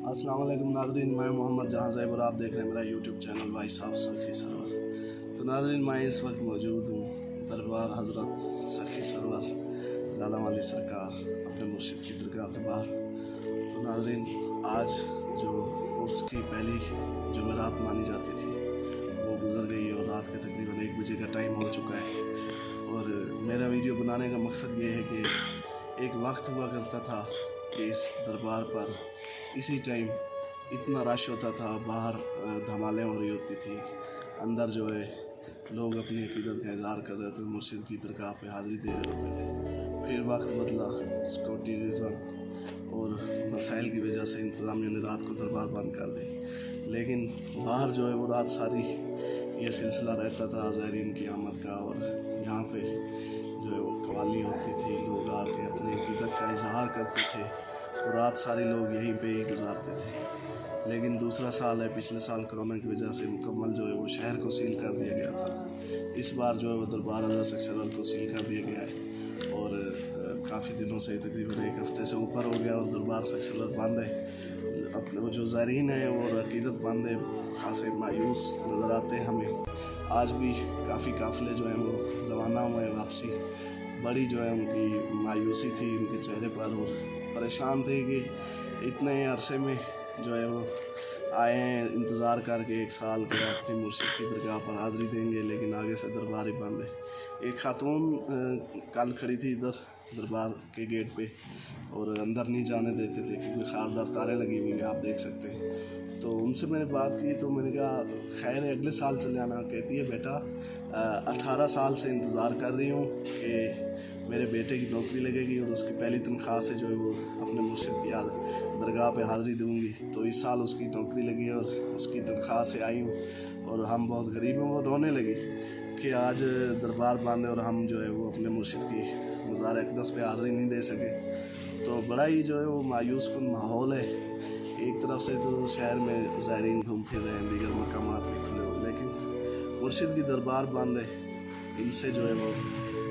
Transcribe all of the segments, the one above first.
अस्सलाम वालेकुम नाज़रीन, मैं मोहम्मद जहां ज़ैब और आप देख रहे हैं मेरा यूट्यूब चैनल भाई साहब सखी सरवर। तो नाज़रीन, मैं इस वक्त मौजूद हूँ दरबार हज़रत सखी सरवर लाला वाली सरकार अपने मुर्शिद की दरगाह के बाहर। तो नाज़रीन, आज जो उर्स की पहली जुमेरात मानी जाती थी वो गुज़र गई और रात के तकरीबन 1 बजे का टाइम हो चुका है। और मेरा वीडियो बनाने का मकसद ये है कि एक वक्त हुआ करता था कि इस दरबार पर इसी टाइम इतना रश होता था, बाहर धमालें हो रही होती थी, अंदर जो है लोग अपनी अकीदत का इज़हार कर रहे थे, मुर्शिद की दरगाह पे हाज़िरी दे रहे होते थे। फिर वक्त बदला, सिक्योरिटी रीज़न और मसाइल की वजह से इंतज़ामिया ने रात को दरबार बंद कर दी। लेकिन बाहर जो है वो रात सारी ये सिलसिला रहता था ज़ायरीन की आमद का, और यहाँ पे जो है वो कवाली होती थी, लोग आके अपनी अकीदत का इज़हार करते थे और रात सारी लोग यहीं पे ही गुजारते थे। लेकिन दूसरा साल है, पिछले साल कोरोना की वजह से मुकम्मल जो है वो शहर को सील कर दिया गया था। इस बार जो है वो दरबार हज़रत सखी सरवर को सील कर दिया गया है और काफ़ी दिनों से, तकरीबन 1 हफ़्ते से ऊपर हो गया और दरबार सखी सरवर बंद है। अपने वो जो ज़ायरीन है और अकीदत बंद है, खासे मायूस नज़र आते हैं हमें। आज भी काफ़ी काफ़िले जो हैं वो रवाना हुए हैं वापसी। बड़ी जो है उनकी मायूसी थी उनके चेहरे पर, और परेशान थे कि इतने अरसे में जो है वो आए हैं इंतज़ार करके 1 साल के अपनी मुर्शिद की दरगाह पर हाज़िरी देंगे, लेकिन आगे से दरबार ही बंद है। एक खातून कल खड़ी थी इधर दरबार के गेट पे और अंदर नहीं जाने देते थे क्योंकि खारदार तारे लगी हुई हैं, आप देख सकते हैं। तो उनसे मैंने बात की तो मैंने कहा खैर है, अगले साल चले आना। कहती है बेटा 18 साल से इंतज़ार कर रही हूँ कि मेरे बेटे की नौकरी लगेगी और उसकी पहली तनख्वाह से जो है वो अपने मुर्शिद की दरगाह पे हाज़िरी दूँगी। तो इस साल उसकी नौकरी लगी और उसकी तनख्वाह से आई हूँ और हम बहुत गरीब हैं। वो रोने लगी कि आज दरबार बंद है और हम जो है वो अपने मुर्शिद की मज़ार अक़दस पे हाज़िरी नहीं दे सके। तो बड़ा ही जो है वो मायूस कुन माहौल है। एक तरफ से तो शहर में ज़ायरीन घूम फिर रहे हैं, दीगर मकामात भी खुले हो, लेकिन मुर्शिद की दरबार बंद है। इनसे जो है वो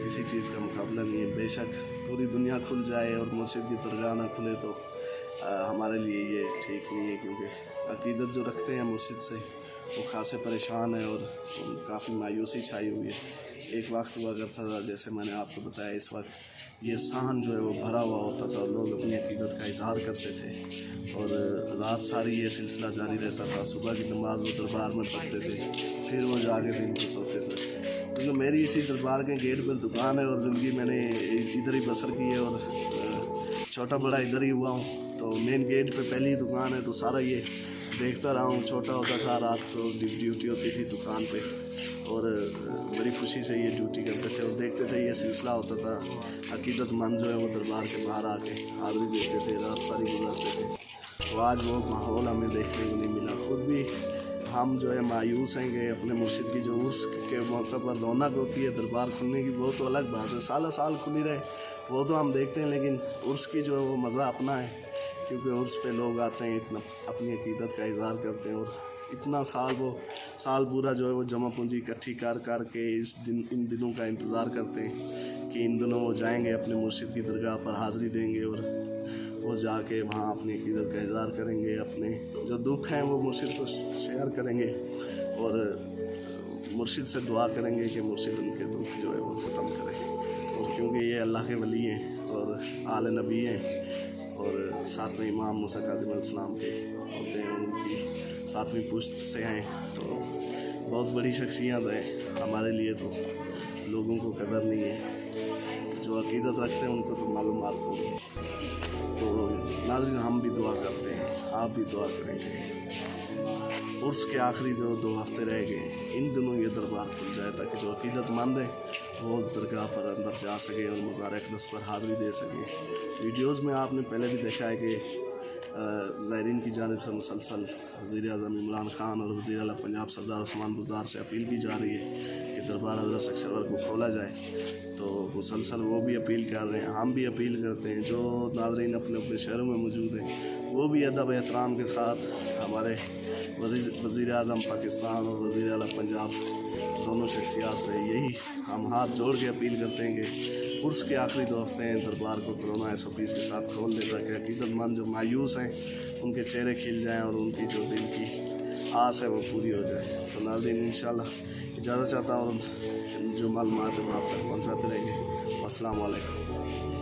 किसी चीज़ का मुकाबला नहीं है। बेशक पूरी दुनिया खुल जाए और मुर्शिद की दरगाह ना खुले तो हमारे लिए ये ठीक नहीं है, क्योंकि अकीदत जो रखते हैं मुर्शिद से वो खासे परेशान है और काफ़ी मायूसी छाई हुई है। एक वक्त हुआ करता था, जैसे मैंने आपको बताया, इस वक्त ये साहन जो है वो भरा हुआ होता था, लोग अपनी अकीदत का इज़हार करते थे और रात सारी ये सिलसिला जारी रहता था। सुबह की नमाज वो दरबार में पढ़ते थे, फिर वो जाके दिन को सोते थे। क्योंकि मेरी इसी दरबार के गेट पर दुकान है और ज़िंदगी मैंने इधर ही बसर की है और छोटा बड़ा इधर ही हुआ हूँ। तो मेन गेट पे पहली ही दुकान है, तो सारा ये देखता रहा हूँ। छोटा होता था, रात को ड्यूटी होती थी दुकान पे और बड़ी खुशी से ये ड्यूटी करते थे और देखते थे ये सिलसिला होता था। अकीदतमंद जो है वो दरबार के बाहर आके हाज़िरी देते थे, रात सारी गुजारते थे। तो आज वो माहौल हमें देखने को नहीं मिला। ख़ुद भी हम जो है मायूस हैं कि अपने मुर्शिद की जो उर्स के मौके पर रौनक होती है दरबार खुलने की, वो तो अलग बात है, साल साल खुली रहे वो तो हम देखते हैं, लेकिन उर्स की जो है वो मज़ा अपना है, क्योंकि उर्स पे लोग आते हैं, इतना अपनी अकीदत का इज़हार करते हैं और इतना साल पूरा जो है वो जमा पूंजी इकट्ठी कर के इन दिनों का इंतज़ार करते हैं कि इन दिनों वो जाएंगे अपने मुर्शिद की दरगाह पर हाज़िरी देंगे और वो जाके वहाँ अपनी अकीदत का इज़हार करेंगे, अपने जो दुख हैं वो मुर्शिद को शेयर करेंगे और मुर्शिद से दुआ करेंगे कि मुर्शिद उनके दुख जो है वो ख़त्म करे। और क्योंकि ये अल्लाह के वली हैं और आले नबी हैं और 7वें इमाम मूसा काज़िम अलैहिस्सलाम के होते हैं, उनकी 7वीं पुश्त से हैं, तो बहुत बड़ी शख्सियत है। हमारे लिए तो लोगों को कदर नहीं है, जो अकीदत रखते हैं उनको तो मालूमात होगी। तो नाज़रीन, हम भी दुआ करते हैं, आप भी दुआ करेंगे उर्स के आखिरी जो 2 हफ़्ते रह गए, इन दिनों ये दरबार खुल जाए ताकि जो अकीदतमंद है वो दरगाह पर अंदर जा सके और मज़ार अक़दस पर हाज़िरी दे सकें। वीडियोज़ में आपने पहले भी देखा है कि ज़ायरीन की जानिब से मुसलसल वज़ीर-ए-आज़म इमरान ख़ान और वज़ीर आला पंजाब सरदार उस्मान बुज़दार से अपील की जा रही है कि दरबार हज़रत सखी सरवर को खोला जाए। तो मुसलसल वो भी अपील कर रहे हैं, हम भी अपील करते हैं। जो नाज़रीन अपने अपने शहरों में मौजूद हैं वो भी अदब एहतराम के साथ हमारे वज़ीर आज़म पाकिस्तान और वज़ीर आला पंजाब दोनों शख्सियात से यही हम हाथ जोड़ के अपील करते हैं कि उर्स के आखिरी दो हफ्ते हैं, दरबार को कोरोना SOPs के साथ खोल दे ताकि अकीदतमंद जो मायूस हैं उनके चेहरे खिल जाएं और उनकी जो दिल की आस है वो पूरी हो जाए। तो नाज़रीन इंशाल्लाह इजाज़त चाहता हूँ और जो मालूमात है वो आप तक पहुँचाते रहेंगे। अस्सलाम वालेकुम।